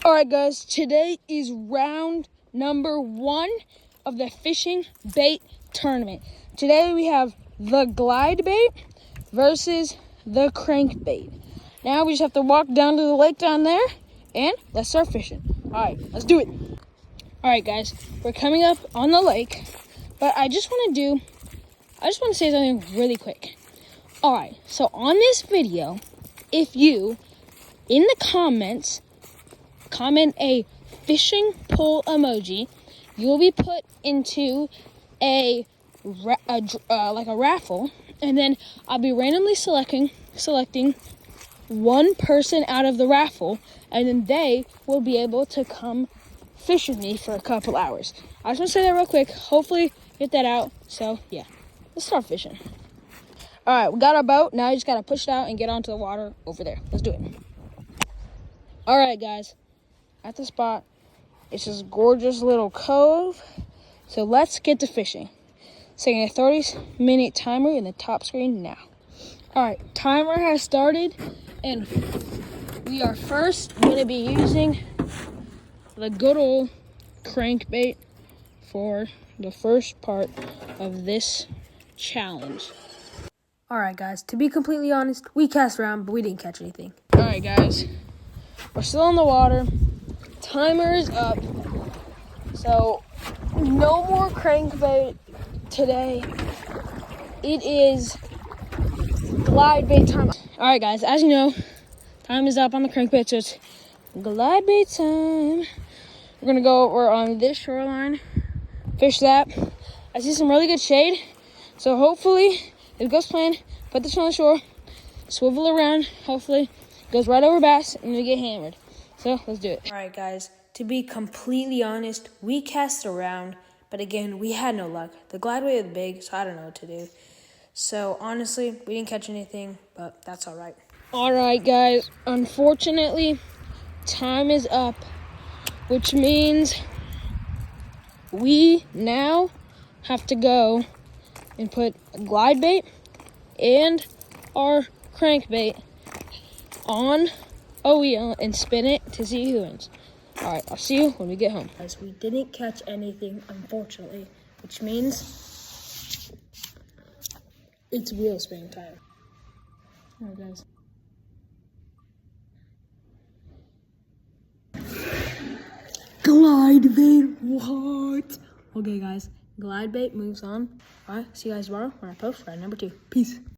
All right, guys, today is round number 1 of the fishing bait tournament. Today we have the glide bait versus the crankbait. Now we just have to walk down to the lake down there and let's start fishing. All right, let's do it. All right, guys, we're coming up on the lake, but I just want to say something really quick. All right, so on this video, if you, in the comments, comment a fishing pole emoji, you will be put into a raffle, and then I'll be randomly selecting one person out of the raffle, and then they will be able to come fish with me for a couple hours. I just want to say that real quick. Hopefully get that out. So yeah, let's start fishing. All right, we got our boat. Now you just gotta push it out and get onto the water over there. Let's do it. All right, guys, at the spot, it's this gorgeous little cove. So let's get to fishing. Setting a 30-minute timer in the top screen now. All right, timer has started, and we are first gonna be using the good old crankbait for the first part of this challenge. All right, guys, to be completely honest, we cast around, but we didn't catch anything. All right, guys, we're still in the water. Timer is up. So no more crankbait today. It is glide bait time. All right, guys, as you know, time is up on the crankbait, so it's glide bait time. We're on this shoreline, fish that. I see some really good shade, so hopefully if it goes planned, put this on the shore, swivel around, hopefully it goes right over bass and we get hammered. So let's do it. All right, guys, to be completely honest, we cast around, but again, we had no luck. The glide bait was big, so I don't know what to do. So honestly, we didn't catch anything, but that's all right. All right, guys, unfortunately, time is up, which means we now have to go and put a glide bait and our crankbait on a wheel and spin it to see who wins. All right, I'll see you when we get home. Guys, we didn't catch anything, unfortunately, which means it's wheel spinning time. All right, guys. Glide bait, what? Okay, guys, glide bait moves on. All right, see you guys tomorrow when I post round number 2. Peace.